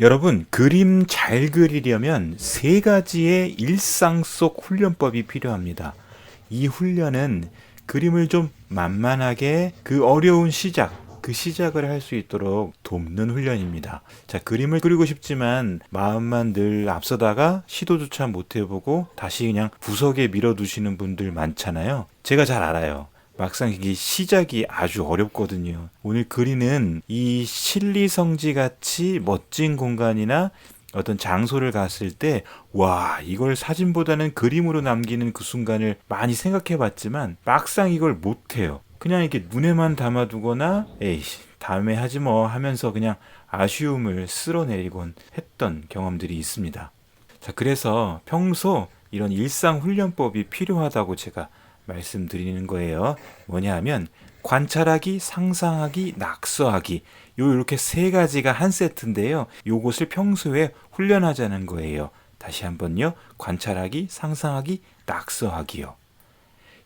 여러분, 그림 잘 그리려면 세 가지의 일상 속 훈련법이 필요합니다. 이 훈련은 그림을 좀 만만하게 그 어려운 그 시작을 할 수 있도록 돕는 훈련입니다. 자, 그림을 그리고 싶지만 마음만 늘 앞서다가 시도조차 못 해보고 다시 그냥 구석에 밀어두시는 분들 많잖아요. 제가 잘 알아요. 막상 이게 시작이 아주 어렵거든요. 오늘 그리는 이 실리성지 같이 멋진 공간이나 어떤 장소를 갔을 때, 와, 이걸 사진보다는 그림으로 남기는 그 순간을 많이 생각해 봤지만, 막상 이걸 못해요. 그냥 이렇게 눈에만 담아두거나, 에이씨, 다음에 하지 뭐 하면서 그냥 아쉬움을 쓸어내리곤 했던 경험들이 있습니다. 자, 그래서 평소 이런 일상 훈련법이 필요하다고 제가 말씀드리는 거예요. 뭐냐 하면 관찰하기, 상상하기, 낙서하기. 이렇게 세 가지가 한 세트인데요. 요것을 평소에 훈련하자는 거예요. 다시 한번요. 관찰하기, 상상하기, 낙서하기요.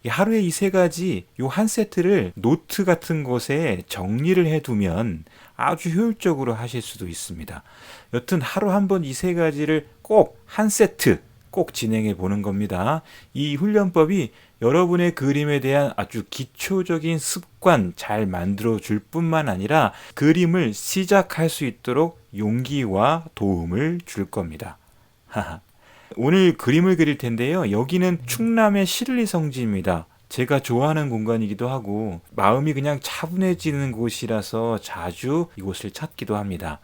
하루에 이 세 가지 요 한 세트를 노트 같은 곳에 정리를 해두면 아주 효율적으로 하실 수도 있습니다. 여튼 하루 한 번 이 세 가지를 꼭 한 세트 꼭 진행해 보는 겁니다. 이 훈련법이 여러분의 그림에 대한 아주 기초적인 습관 잘 만들어 줄 뿐만 아니라 그림을 시작할 수 있도록 용기와 도움을 줄 겁니다. 오늘 그림을 그릴 텐데요. 여기는 충남의 신리성지입니다. 제가 좋아하는 공간이기도 하고 마음이 그냥 차분해지는 곳이라서 자주 이곳을 찾기도 합니다.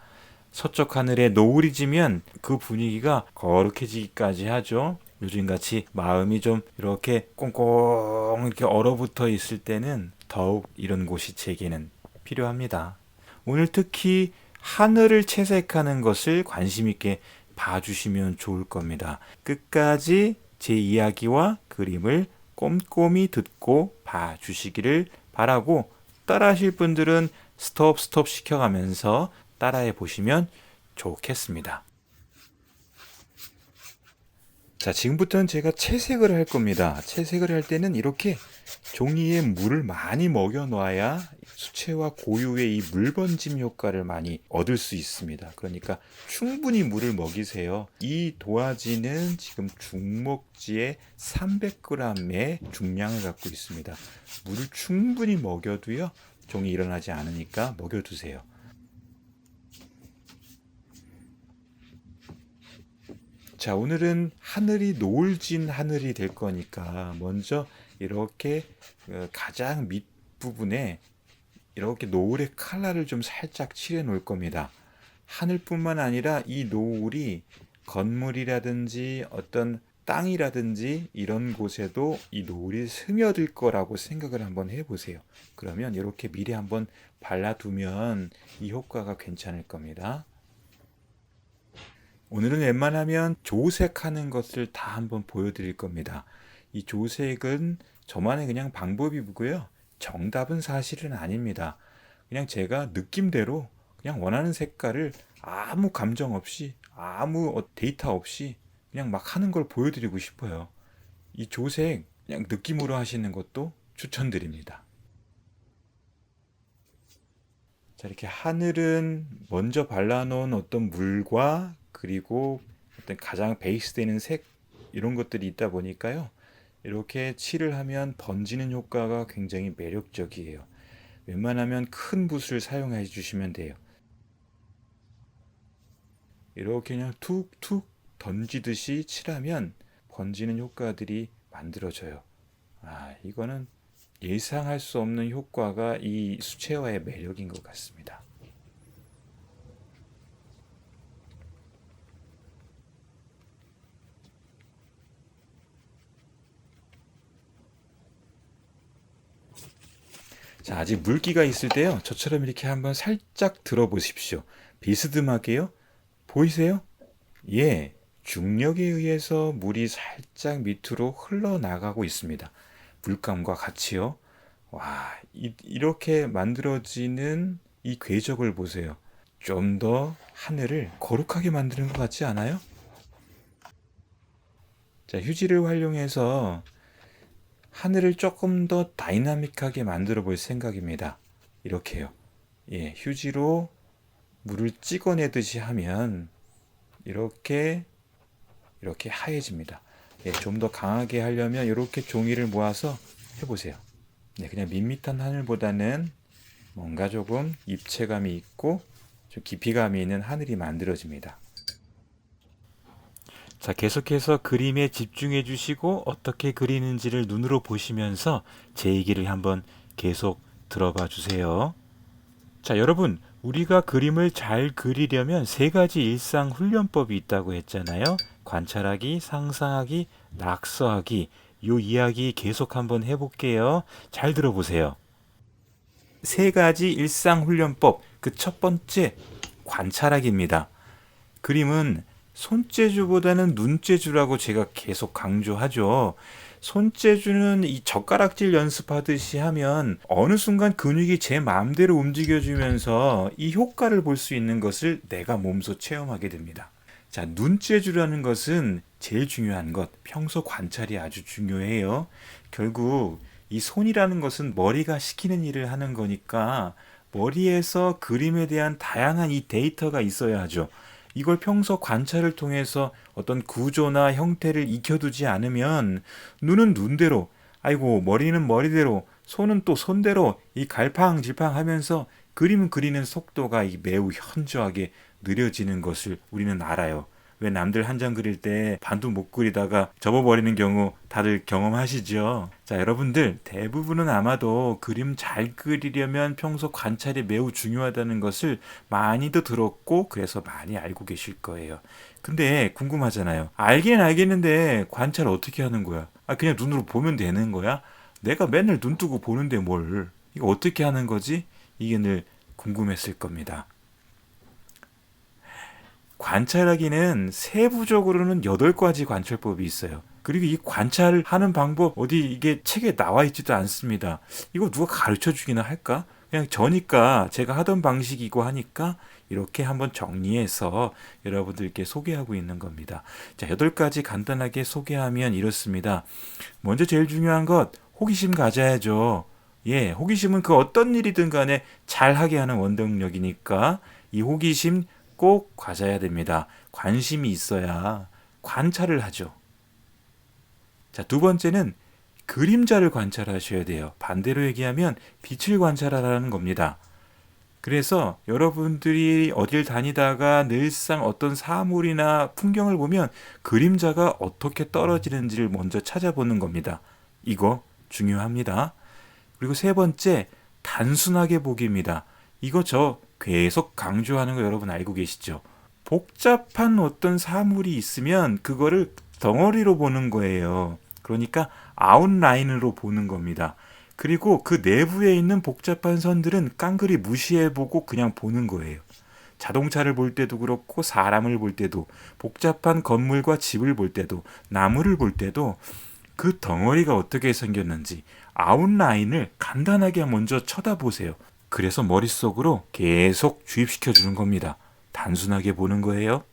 서쪽 하늘에 노을이 지면 그 분위기가 거룩해지기까지 하죠. 요즘같이 마음이 좀 이렇게 꽁꽁 이렇게 얼어붙어 있을 때는 더욱 이런 곳이 제게는 필요합니다. 오늘 특히 하늘을 채색하는 것을 관심 있게 봐주시면 좋을 겁니다. 끝까지 제 이야기와 그림을 꼼꼼히 듣고 봐주시기를 바라고 따라하실 분들은 스톱 시켜가면서 따라해 보시면 좋겠습니다. 자, 지금부터는 제가 채색을 할 겁니다. 채색을 할 때는 이렇게 종이에 물을 많이 먹여 놔야 수채화 고유의 이 물번짐 효과를 많이 얻을 수 있습니다. 그러니까 충분히 물을 먹이세요. 이 도화지는 지금 중목지에 300g의 중량을 갖고 있습니다. 물을 충분히 먹여도요, 종이 일어나지 않으니까 먹여두세요. 자, 오늘은 하늘이 노을진 하늘이 될 거니까 먼저 이렇게 가장 밑부분에 이렇게 노을의 컬러를 좀 살짝 칠해 놓을 겁니다. 하늘뿐만 아니라 이 노을이 건물이라든지 어떤 땅이라든지 이런 곳에도 이 노을이 스며들 거라고 생각을 한번 해보세요. 그러면 이렇게 미리 한번 발라두면 이 효과가 괜찮을 겁니다. 오늘은 웬만하면 조색하는 것을 다 한번 보여드릴 겁니다. 이 조색은 저만의 그냥 방법이고요. 정답은 사실은 아닙니다. 그냥 제가 느낌대로 그냥 원하는 색깔을 아무 감정 없이 아무 데이터 없이 그냥 막 하는 걸 보여드리고 싶어요. 이 조색 그냥 느낌으로 하시는 것도 추천드립니다. 자, 이렇게 하늘은 먼저 발라놓은 어떤 물과 그리고 어떤 가장 베이스 되는 색 이런 것들이 있다 보니까요. 이렇게 칠을 하면 번지는 효과가 굉장히 매력적이에요. 웬만하면 큰 붓을 사용해 주시면 돼요. 이렇게 그냥 툭툭 던지듯이 칠하면 번지는 효과들이 만들어져요. 이거는 예상할 수 없는 효과가 이 수채화의 매력인 것 같습니다. 자, 아직 물기가 있을 때요. 저처럼 이렇게 한번 살짝 들어보십시오. 비스듬하게요. 보이세요? 예, 중력에 의해서 물이 살짝 밑으로 흘러나가고 있습니다. 물감과 같이요. 와, 이렇게 만들어지는 이 궤적을 보세요. 좀 더 하늘을 거룩하게 만드는 것 같지 않아요? 자, 휴지를 활용해서 하늘을 조금 더 다이나믹하게 만들어 볼 생각입니다. 이렇게요. 예, 휴지로 물을 찍어내듯이 하면 이렇게 하얘집니다. 예, 좀 더 강하게 하려면 이렇게 종이를 모아서 해보세요. 네, 그냥 밋밋한 하늘보다는 뭔가 조금 입체감이 있고 좀 깊이감이 있는 하늘이 만들어집니다. 자, 계속해서 그림에 집중해 주시고 어떻게 그리는지를 눈으로 보시면서 제 얘기를 한번 계속 들어봐 주세요. 자, 여러분, 우리가 그림을 잘 그리려면 세 가지 일상 훈련법이 있다고 했잖아요. 관찰하기, 상상하기, 낙서하기. 요 이야기 계속 한번 해볼게요. 잘 들어보세요. 세 가지 일상 훈련법. 그 첫 번째, 관찰하기입니다. 그림은 손재주보다는 눈재주라고 제가 계속 강조하죠. 손재주는 이 젓가락질 연습하듯이 하면 어느 순간 근육이 제 마음대로 움직여주면서 이 효과를 볼 수 있는 것을 내가 몸소 체험하게 됩니다. 자, 눈재주라는 것은 제일 중요한 것, 평소 관찰이 아주 중요해요. 결국 이 손이라는 것은 머리가 시키는 일을 하는 거니까 머리에서 그림에 대한 다양한 이 데이터가 있어야 하죠. 이걸 평소 관찰을 통해서 어떤 구조나 형태를 익혀두지 않으면 눈은 눈대로, 아이고 머리는 머리대로, 손은 또 손대로 이 갈팡질팡 하면서 그림 그리는 속도가 매우 현저하게 느려지는 것을 우리는 알아요. 왜 남들 한 장 그릴 때 반도 못 그리다가 접어버리는 경우 다들 경험하시죠? 자, 여러분들 대부분은 아마도 그림 잘 그리려면 평소 관찰이 매우 중요하다는 것을 많이도 들었고 그래서 많이 알고 계실 거예요. 근데 궁금하잖아요. 알긴 알겠는데 관찰 어떻게 하는 거야? 아, 그냥 눈으로 보면 되는 거야? 내가 맨날 눈 뜨고 보는데 뭘? 이거 어떻게 하는 거지? 이게 늘 궁금했을 겁니다. 관찰하기는 세부적으로는 8가지 관찰법이 있어요. 그리고 이 관찰을 하는 방법 어디 이게 책에 나와 있지도 않습니다. 이거 누가 가르쳐 주기나 할까? 그냥 저니까 제가 하던 방식이고 하니까 이렇게 한번 정리해서 여러분들께 소개하고 있는 겁니다. 자, 8가지 간단하게 소개하면 이렇습니다. 먼저 제일 중요한 것, 호기심 가져야죠. 예, 호기심은 그 어떤 일이든 간에 잘하게 하는 원동력이니까 이 호기심 꼭 가져야 됩니다. 관심이 있어야 관찰을 하죠. 자, 두 번째는 그림자를 관찰하셔야 돼요. 반대로 얘기하면 빛을 관찰하라는 겁니다. 그래서 여러분들이 어딜 다니다가 늘상 어떤 사물이나 풍경을 보면 그림자가 어떻게 떨어지는지를 먼저 찾아보는 겁니다. 이거 중요합니다. 그리고 세 번째, 단순하게 보기입니다. 이거 저 계속 강조하는 거 여러분 알고 계시죠? 복잡한 어떤 사물이 있으면 그거를 덩어리로 보는 거예요. 그러니까 아웃라인으로 보는 겁니다. 그리고 그 내부에 있는 복잡한 선들은 깡그리 무시해보고 그냥 보는 거예요. 자동차를 볼 때도 그렇고 사람을 볼 때도 복잡한 건물과 집을 볼 때도 나무를 볼 때도 그 덩어리가 어떻게 생겼는지 아웃라인을 간단하게 먼저 쳐다보세요. 그래서 머릿속으로 계속 주입시켜 주는 겁니다. 단순하게 보는 거예요.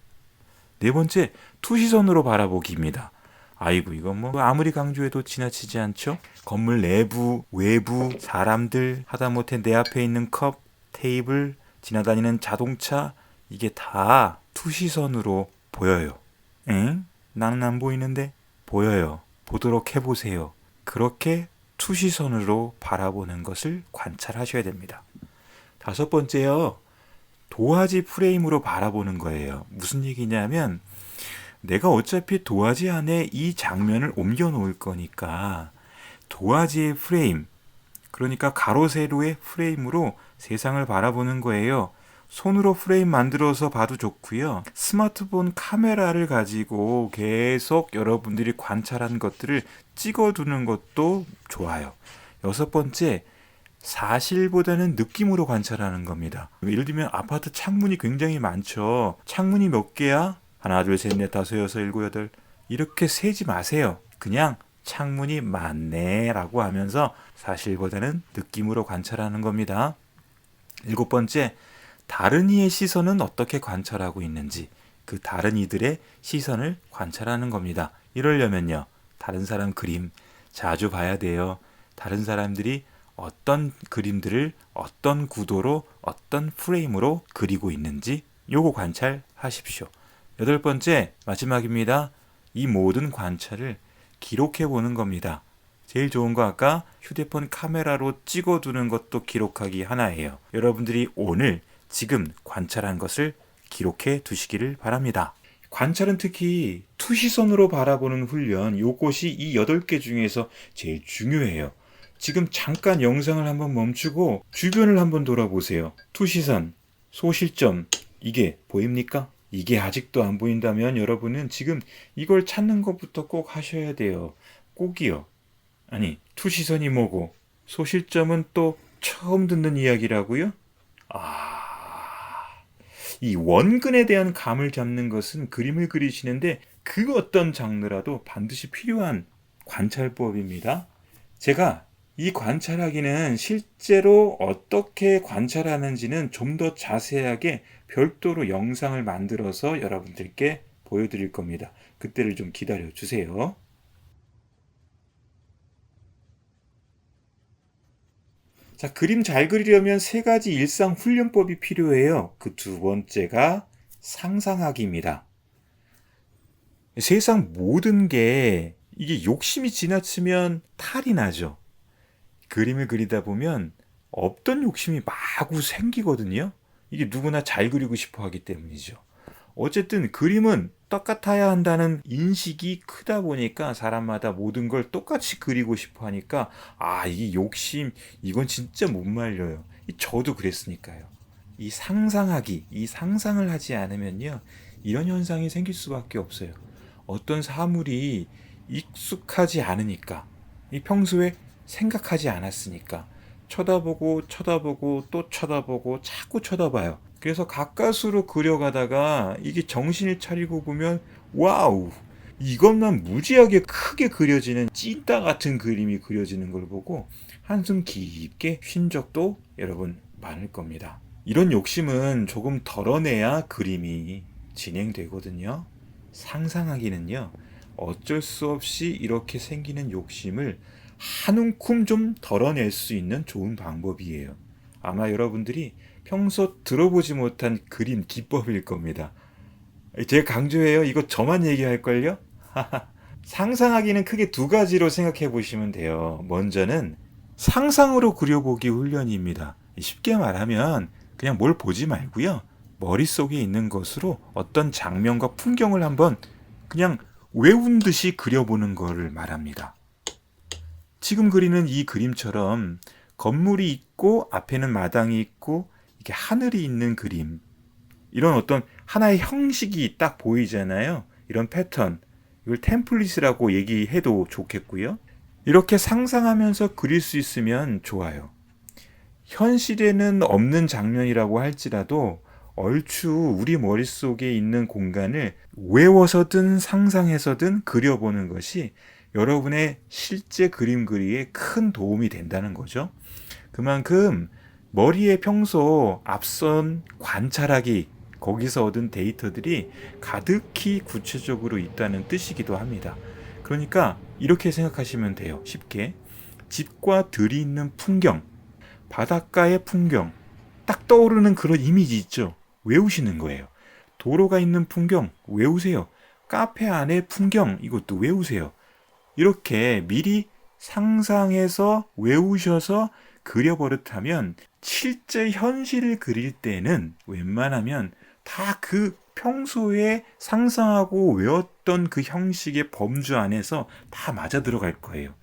네 번째, 투시선으로 바라보기입니다. 아이고, 이건 뭐 아무리 강조해도 지나치지 않죠? 건물 내부, 외부, 사람들, 하다못해 내 앞에 있는 컵, 테이블, 지나다니는 자동차, 이게 다 투시선으로 보여요. 엥? 나는 안 보이는데? 보여요. 보도록 해보세요. 그렇게 투시선으로 바라보는 것을 관찰하셔야 됩니다. 다섯 번째요. 도화지 프레임으로 바라보는 거예요. 무슨 얘기냐면 내가 어차피 도화지 안에 이 장면을 옮겨 놓을 거니까 도화지의 프레임, 그러니까 가로 세로의 프레임으로 세상을 바라보는 거예요. 손으로 프레임 만들어서 봐도 좋고요. 스마트폰 카메라를 가지고 계속 여러분들이 관찰한 것들을 찍어두는 것도 좋아요. 여섯 번째, 사실보다는 느낌으로 관찰하는 겁니다. 예를 들면 아파트 창문이 굉장히 많죠. 창문이 몇 개야? 하나, 둘, 셋, 넷, 다섯, 여섯, 일곱, 여덟. 이렇게 세지 마세요. 그냥 창문이 많네 라고 하면서 사실보다는 느낌으로 관찰하는 겁니다. 일곱 번째, 다른 이의 시선은 어떻게 관찰하고 있는지 그 다른 이들의 시선을 관찰하는 겁니다. 이러려면요, 다른 사람 그림 자주 봐야 돼요. 다른 사람들이 어떤 그림들을 어떤 구도로 어떤 프레임으로 그리고 있는지 요거 관찰하십시오. 8번째 마지막입니다. 이 모든 관찰을 기록해 보는 겁니다. 제일 좋은 거 아까 휴대폰 카메라로 찍어두는 것도 기록하기 하나예요. 여러분들이 오늘 지금 관찰한 것을 기록해 두시기를 바랍니다. 관찰은 특히 투시선으로 바라보는 훈련, 요것이 이 8개 중에서 제일 중요해요. 지금 잠깐 영상을 한번 멈추고 주변을 한번 돌아보세요. 투시선, 소실점, 이게 보입니까? 이게 아직도 안 보인다면 여러분은 지금 이걸 찾는 것부터 꼭 하셔야 돼요. 꼭이요. 아니, 투시선이 뭐고 소실점은 또 처음 듣는 이야기라고요? 이 원근에 대한 감을 잡는 것은 그림을 그리시는데 그 어떤 장르라도 반드시 필요한 관찰법입니다. 제가 이 관찰하기는 실제로 어떻게 관찰하는지는 좀 더 자세하게 별도로 영상을 만들어서 여러분들께 보여드릴 겁니다. 그때를 좀 기다려 주세요. 자, 그림 잘 그리려면 3가지 일상 훈련법이 필요해요. 그 2번째가 상상하기입니다. 세상 모든 게 이게 욕심이 지나치면 탈이 나죠. 그림을 그리다 보면 없던 욕심이 마구 생기거든요. 이게 누구나 잘 그리고 싶어 하기 때문이죠. 어쨌든 그림은 똑같아야 한다는 인식이 크다 보니까 사람마다 모든 걸 똑같이 그리고 싶어 하니까 이 욕심 이건 진짜 못 말려요. 저도 그랬으니까요. 이 상상하기, 이 상상을 하지 않으면요. 이런 현상이 생길 수밖에 없어요. 어떤 사물이 익숙하지 않으니까 이 평소에 생각하지 않았으니까 쳐다보고 또 쳐다보고 자꾸 쳐다봐요. 그래서 가까스로 그려가다가 이게 정신을 차리고 보면 와우, 이것만 무지하게 크게 그려지는 찐따 같은 그림이 그려지는 걸 보고 한숨 깊게 쉰 적도 여러분 많을 겁니다. 이런 욕심은 조금 덜어내야 그림이 진행되거든요. 상상하기는요, 어쩔 수 없이 이렇게 생기는 욕심을 한 움큼 좀 덜어낼 수 있는 좋은 방법이에요. 아마 여러분들이 평소 들어보지 못한 그림 기법일 겁니다. 제가 강조해요. 이거 저만 얘기할걸요? 상상하기는 크게 2가지로 생각해 보시면 돼요. 먼저는 상상으로 그려보기 훈련입니다. 쉽게 말하면 그냥 뭘 보지 말고요. 머릿속에 있는 것으로 어떤 장면과 풍경을 한번 그냥 외운 듯이 그려보는 것을 말합니다. 지금 그리는 이 그림처럼 건물이 있고 앞에는 마당이 있고 이렇게 하늘이 있는 그림, 이런 어떤 하나의 형식이 딱 보이잖아요. 이런 패턴, 이걸 템플릿이라고 얘기해도 좋겠고요. 이렇게 상상하면서 그릴 수 있으면 좋아요. 현실에는 없는 장면이라고 할지라도 얼추 우리 머릿속에 있는 공간을 외워서든 상상해서든 그려보는 것이 여러분의 실제 그림 그리기에 큰 도움이 된다는 거죠. 그만큼 머리에 평소 앞선 관찰하기, 거기서 얻은 데이터들이 가득히 구체적으로 있다는 뜻이기도 합니다. 그러니까 이렇게 생각하시면 돼요. 쉽게. 집과 들이 있는 풍경, 바닷가의 풍경, 딱 떠오르는 그런 이미지 있죠. 외우시는 거예요. 도로가 있는 풍경 외우세요. 카페 안의 풍경 이것도 외우세요. 이렇게 미리 상상해서 외우셔서 그려버릇하면 실제 현실을 그릴 때는 웬만하면 다 그 평소에 상상하고 외웠던 그 형식의 범주 안에서 다 맞아 들어갈 거예요.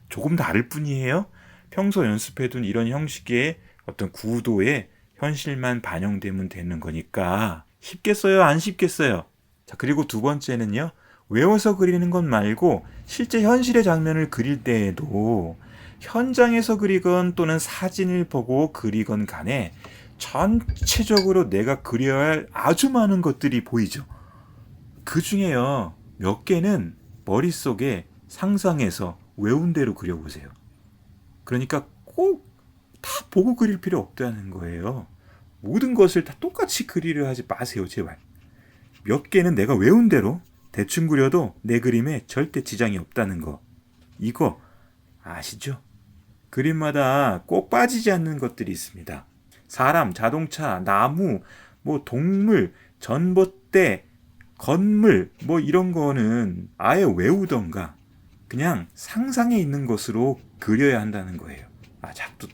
조금 다를 뿐이에요. 평소 연습해둔 이런 형식의 어떤 구도에 현실만 반영되면 되는 거니까 쉽겠어요? 안 쉽겠어요? 자, 그리고 2번째는요. 외워서 그리는 것 말고 실제 현실의 장면을 그릴 때에도 현장에서 그리건 또는 사진을 보고 그리건 간에 전체적으로 내가 그려야 할 아주 많은 것들이 보이죠. 그 중에요. 몇 개는 머릿속에 상상해서 외운 대로 그려보세요. 그러니까 꼭 다 보고 그릴 필요 없다는 거예요. 모든 것을 다 똑같이 그리려 하지 마세요, 제발. 몇 개는 내가 외운 대로 대충 그려도 내 그림에 절대 지장이 없다는 거. 이거 아시죠? 그림마다 꼭 빠지지 않는 것들이 있습니다. 사람, 자동차, 나무, 뭐 동물, 전봇대, 건물 뭐 이런 거는 아예 외우던가 그냥 상상에 있는 것으로 그려야 한다는 거예요. 자꾸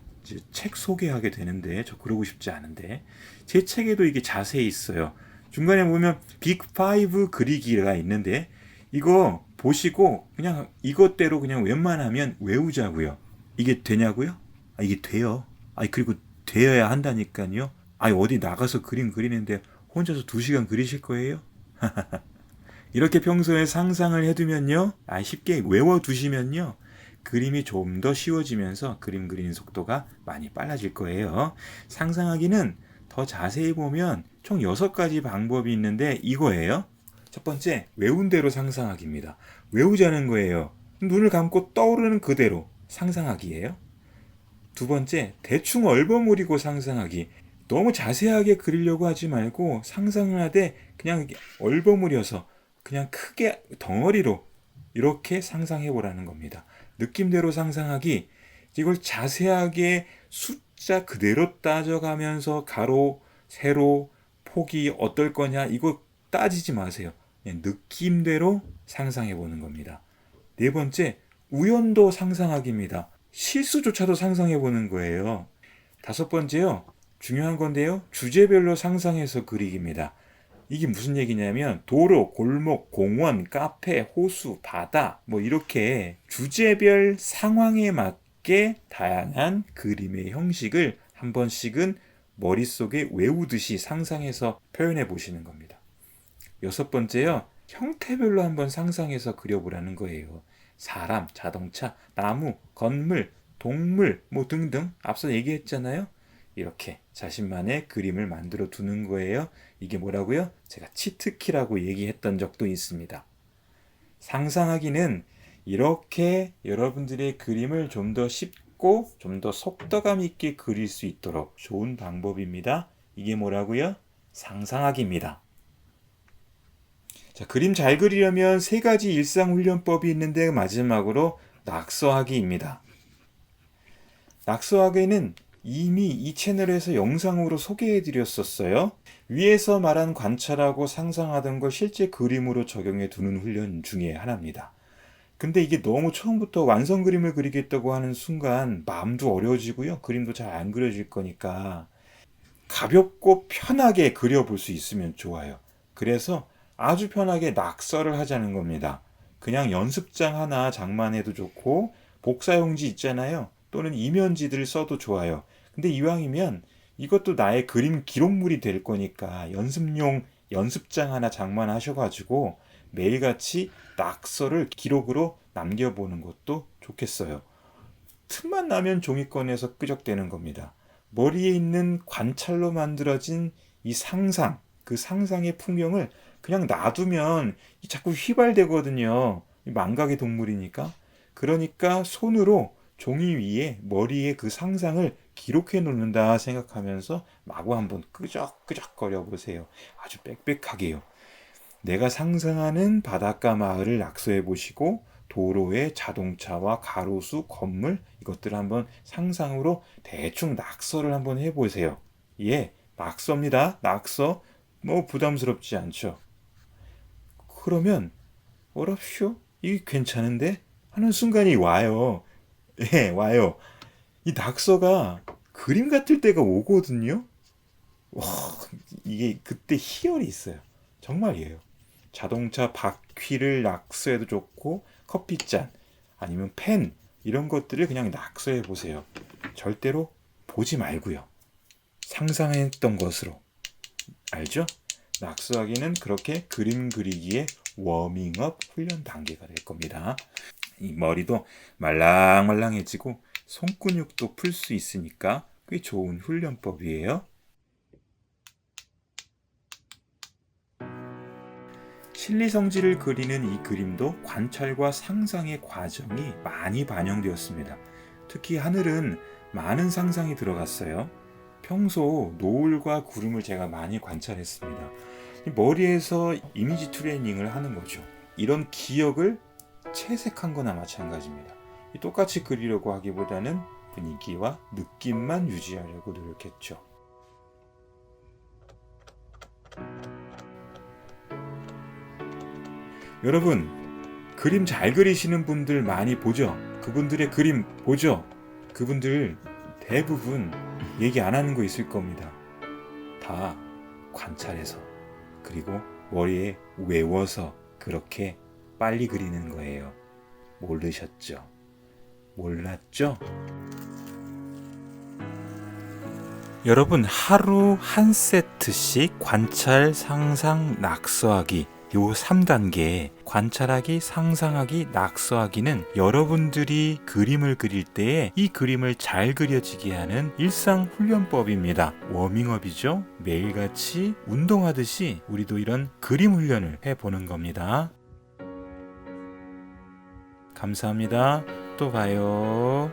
책 소개하게 되는데 저 그러고 싶지 않은데 제 책에도 이게 자세히 있어요. 중간에 보면 빅5 그리기가 있는데 이거 보시고 그냥 이것대로 그냥 웬만하면 외우자고요. 이게 되냐고요? 이게 돼요. 그리고 되어야 한다니까요. 어디 나가서 그림 그리는데 혼자서 2시간 그리실 거예요? 이렇게 평소에 상상을 해두면요. 쉽게 외워두시면요. 그림이 좀 더 쉬워지면서 그림 그리는 속도가 많이 빨라질 거예요. 상상하기는 더 자세히 보면 총 6가지 방법이 있는데 이거예요. 첫 번째, 외운 대로 상상하기입니다. 외우자는 거예요. 눈을 감고 떠오르는 그대로 상상하기예요. 두 번째, 대충 얼버무리고 상상하기. 너무 자세하게 그리려고 하지 말고 상상을 하되 그냥 얼버무려서 그냥 크게 덩어리로 이렇게 상상해 보라는 겁니다. 느낌대로 상상하기, 이걸 자세하게 숫자 그대로 따져가면서 가로, 세로, 폭이 어떨 거냐 이거 따지지 마세요. 그냥 느낌대로 상상해 보는 겁니다. 네 번째, 우연도 상상하기입니다. 실수조차도 상상해 보는 거예요. 다섯 번째요, 중요한 건데요, 주제별로 상상해서 그리기입니다. 이게 무슨 얘기냐면 도로, 골목, 공원, 카페, 호수, 바다 뭐 이렇게 주제별 상황에 맞게 다양한 그림의 형식을 한 번씩은 머릿속에 외우듯이 상상해서 표현해 보시는 겁니다. 여섯 번째요, 형태별로 한번 상상해서 그려보라는 거예요. 사람, 자동차, 나무, 건물, 동물 뭐 등등 앞서 얘기했잖아요. 이렇게 자신만의 그림을 만들어 두는 거예요. 이게 뭐라고요? 제가 치트키라고 얘기했던 적도 있습니다. 상상하기는 이렇게 여러분들의 그림을 좀 더 쉽고 좀 더 속도감 있게 그릴 수 있도록 좋은 방법입니다. 이게 뭐라고요? 상상하기입니다. 자, 그림 잘 그리려면 3가지 일상훈련법이 있는데 마지막으로 낙서하기입니다. 낙서하기는 이미 이 채널에서 영상으로 소개해드렸었어요. 위에서 말한 관찰하고 상상하던 걸 실제 그림으로 적용해 두는 훈련 중에 하나입니다. 근데 이게 너무 처음부터 완성 그림을 그리겠다고 하는 순간 마음도 어려워지고요. 그림도 잘 안 그려질 거니까 가볍고 편하게 그려볼 수 있으면 좋아요. 그래서 아주 편하게 낙서를 하자는 겁니다. 그냥 연습장 하나 장만해도 좋고 복사용지 있잖아요. 또는 이면지들을 써도 좋아요. 근데 이왕이면 이것도 나의 그림 기록물이 될 거니까 연습용 연습장 하나 장만하셔가지고 매일같이 낙서를 기록으로 남겨보는 것도 좋겠어요. 틈만 나면 종이 꺼내서 끄적대는 겁니다. 머리에 있는 관찰로 만들어진 이 상상, 그 상상의 풍경을 그냥 놔두면 자꾸 휘발되거든요. 망각의 동물이니까. 그러니까 손으로 종이 위에 머리에 그 상상을 기록해 놓는다 생각하면서 마구 한번 끄적끄적거려 보세요. 아주 빽빽하게요. 내가 상상하는 바닷가 마을을 낙서해 보시고 도로의 자동차와 가로수, 건물 이것들을 한번 상상으로 대충 낙서를 한번 해보세요. 낙서입니다. 낙서. 뭐 부담스럽지 않죠. 그러면 어랍쇼? 이게 괜찮은데? 하는 순간이 와요. 와요. 이 낙서가 그림 같을 때가 오거든요. 와, 이게 그때 희열이 있어요. 정말이에요. 자동차 바퀴를 낙서해도 좋고 커피잔 아니면 펜 이런 것들을 그냥 낙서해 보세요. 절대로 보지 말고요. 상상했던 것으로. 알죠? 낙서하기는 그렇게 그림 그리기의 워밍업 훈련 단계가 될 겁니다. 이 머리도 말랑말랑해지고 손근육도 풀 수 있으니까 꽤 좋은 훈련법이에요. 실리성질을 그리는 이 그림도 관찰과 상상의 과정이 많이 반영되었습니다. 특히 하늘은 많은 상상이 들어갔어요. 평소 노을과 구름을 제가 많이 관찰했습니다. 머리에서 이미지 트레이닝을 하는 거죠. 이런 기억을 채색한 거나 마찬가지입니다. 똑같이 그리려고 하기보다는 분위기와 느낌만 유지하려고 노력했죠. 여러분, 그림 잘 그리시는 분들 많이 보죠? 그분들의 그림 보죠? 그분들 대부분 얘기 안 하는 거 있을 겁니다. 다 관찰해서, 그리고 머리에 외워서 그렇게 빨리 그리는 거예요. 모르셨죠? 몰랐죠? 여러분, 하루 한 세트씩 관찰, 상상, 낙서하기, 요 3단계 관찰하기, 상상하기, 낙서하기는 여러분들이 그림을 그릴 때에 이 그림을 잘 그려지게 하는 일상 훈련법입니다. 워밍업이죠. 매일같이 운동하듯이 우리도 이런 그림 훈련을 해보는 겁니다. 감사합니다. 또 봐요.